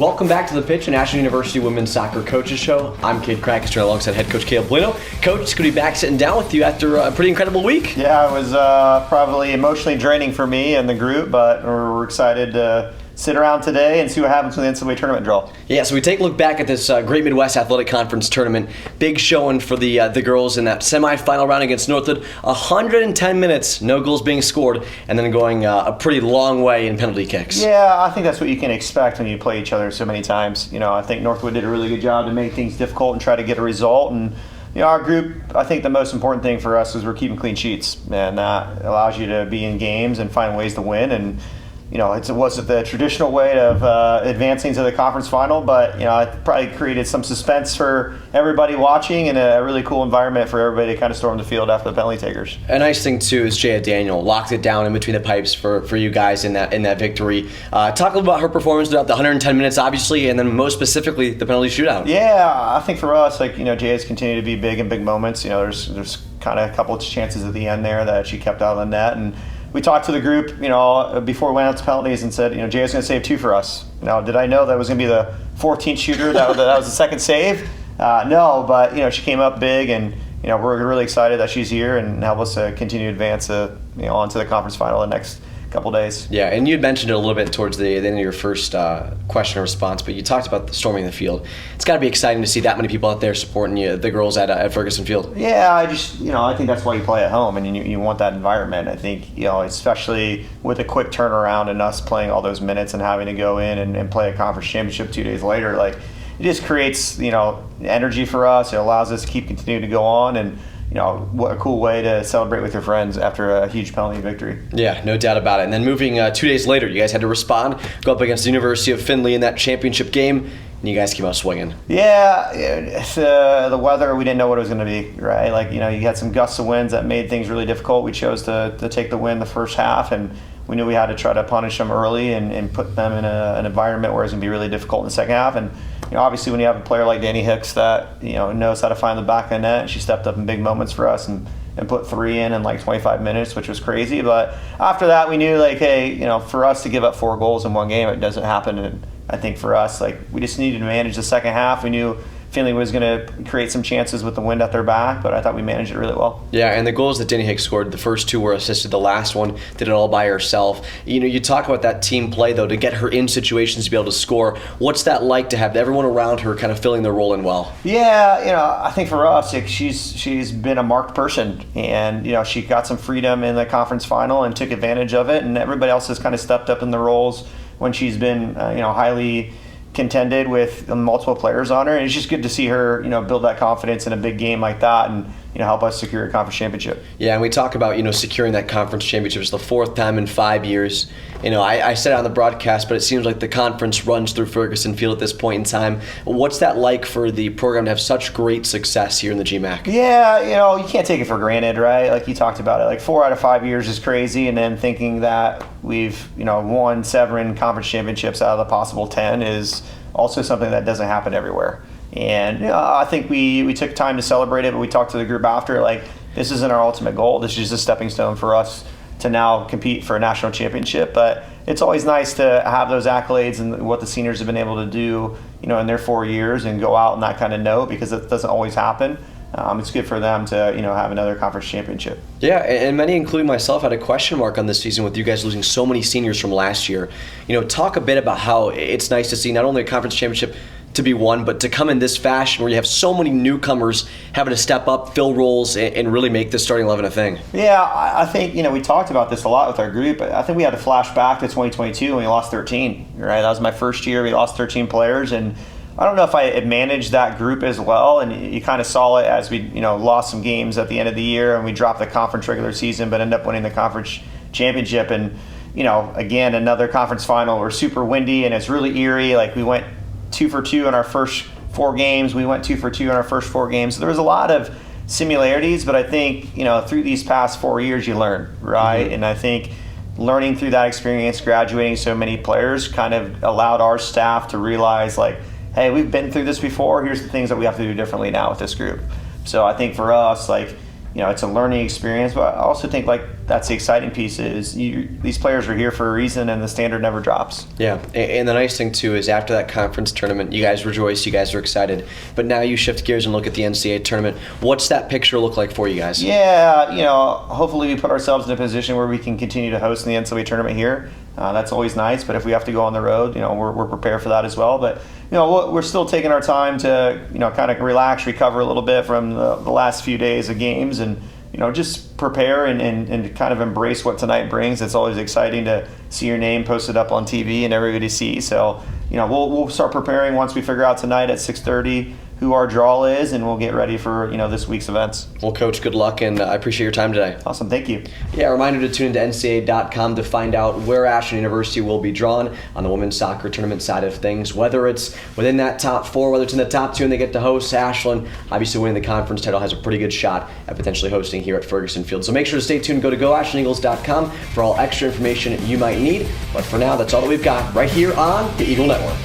Welcome back to The Pitch, an Ashland University Women's Soccer Coaches Show. I'm Kate Crackister alongside head coach Caleb Bueno. Coach, it's good to be back sitting down with you after a pretty incredible week. Yeah, it was probably emotionally draining for me and the group, but we're excited to sit around today and see what happens with the NCAA tournament draw. Yeah, so we take a look back at this Great Midwest Athletic Conference tournament. Big showing for the girls in that semifinal round against Northwood. 110 minutes, no goals being scored, and then going a pretty long way in penalty kicks. Yeah, I think that's what you can expect when you play each other so many times. I think Northwood did a really good job to make things difficult and try to get a result. And our group, I think the most important thing for us is we're keeping clean sheets, and that allows you to be in games and find ways to win. And it wasn't the traditional way of advancing to the conference final, but it probably created some suspense for everybody watching and a really cool environment for everybody to kind of storm the field after the penalty takers. A nice thing too is Jaya Daniel locked it down in between the pipes for you guys in that victory. Talk a little about her performance throughout the 110 minutes, obviously, and then most specifically the penalty shootout. Yeah, I think for us, Jaya's continued to be big in big moments. There's kind of a couple of chances at the end there that she kept out of the net, and we talked to the group, before we went out to penalties and said, Jaya's going to save 2 for us. Now, did I know that was going to be the 14th shooter that was the second save? No, but she came up big, and we're really excited that she's here and help us continue to advance onto the conference final the next couple days. Yeah, and you had mentioned it a little bit towards the end of your first question and response, but you talked about the storming the field. It's got to be exciting to see that many people out there supporting you, the girls at Ferguson Field. Yeah, I think that's why you play at home, and you want that environment. I think, especially with a quick turnaround and us playing all those minutes and having to go in and play a conference championship 2 days later, it just creates, energy for us. It allows us to continue to go on, and what a cool way to celebrate with your friends after a huge penalty victory. Yeah, no doubt about it. And then moving 2 days later, you guys had to respond, go up against the University of Findlay in that championship game, and you guys came out swinging. Yeah, the weather, we didn't know what it was going to be, right? You had some gusts of winds that made things really difficult. We chose to take the win the first half, and we knew we had to try to punish them early and put them in an environment where it's going to be really difficult in the second half. And obviously, when you have a player like Danny Hicks that knows how to find the back of the net, she stepped up in big moments for us and put 3 in 25 minutes, which was crazy. But after that, we knew hey, for us to give up 4 goals in one game, it doesn't happen. And I think for us, we just needed to manage the second half. We knew Findlay was going to create some chances with the wind at their back, but I thought we managed it really well. Yeah, and the goals that Danny Hicks scored, the first 2 were assisted. The last one did it all by herself. You talk about that team play, though, to get her in situations to be able to score. What's that like to have everyone around her kind of filling their role in well? Yeah, I think for us, she's been a marked person, and she got some freedom in the conference final and took advantage of it, and everybody else has kind of stepped up in the roles when she's been highly contended with multiple players on her, and it's just good to see her build that confidence in a big game like that and help us secure a conference championship. Yeah, and we talk about securing that conference championship. It's the 4th time in 5 years. I said it on the broadcast, but it seems like the conference runs through Ferguson Field at this point in time. What's that like for the program to have such great success here in the GMAC? Yeah, you can't take it for granted, right? Like you talked about it, 4 out of 5 years is crazy, and then thinking that we've won 7 conference championships out of the possible 10 is also something that doesn't happen everywhere. And I think we took time to celebrate it, but we talked to the group after, this isn't our ultimate goal. This is just a stepping stone for us to now compete for a national championship. But it's always nice to have those accolades and what the seniors have been able to do, in their 4 years and go out on that kind of note, because it doesn't always happen. It's good for them to have another conference championship. Yeah, and many, including myself, had a question mark on this season with you guys losing so many seniors from last year. Talk a bit about how it's nice to see not only a conference championship to be won, but to come in this fashion where you have so many newcomers having to step up, fill roles, and really make this starting 11 a thing. Yeah, I think, we talked about this a lot with our group. I think we had to flash back to 2022 when we lost 13, right? That was my first year. We lost 13 players, and I don't know if I had managed that group as well, and you kind of saw it as we lost some games at the end of the year, and we dropped the conference regular season but ended up winning the conference championship. And again, another conference final. We're super windy and it's really eerie. We went 2 for 2 in our first 4 games. We went 2 for 2 in our first 4 games. So there was a lot of similarities, but I think through these past 4 years you learn, right? Mm-hmm. And I think learning through that experience, graduating so many players, kind of allowed our staff to realize hey, we've been through this before. Here's the things that we have to do differently now with this group. So I think for us, it's a learning experience, but I also think that's the exciting piece is these players are here for a reason, and the standard never drops. Yeah, and the nice thing too is after that conference tournament, you guys rejoice, you guys are excited, but now you shift gears and look at the NCAA tournament. What's that picture look like for you guys? Yeah, hopefully we put ourselves in a position where we can continue to host the NCAA tournament here. That's always nice, but if we have to go on the road, we're prepared for that as well. But we're still taking our time to kind of relax, recover a little bit from the last few days of games, and just prepare and kind of embrace what tonight brings. It's always exciting to see your name posted up on TV and everybody see. So we'll start preparing once we figure out tonight at 6:30 who our draw is, and we'll get ready for this week's events. Well, Coach, good luck, and I appreciate your time today. Awesome, thank you. Yeah, a reminder to tune into NCAA.com to find out where Ashland University will be drawn on the women's soccer tournament side of things, whether it's within that top 4, whether it's in the top 2 and they get to host Ashland. Obviously winning the conference title has a pretty good shot at potentially hosting here at Ferguson Field. So make sure to stay tuned. Go to GoAshlandEagles.com for all extra information you might need. But for now, that's all that we've got right here on the Eagle Network.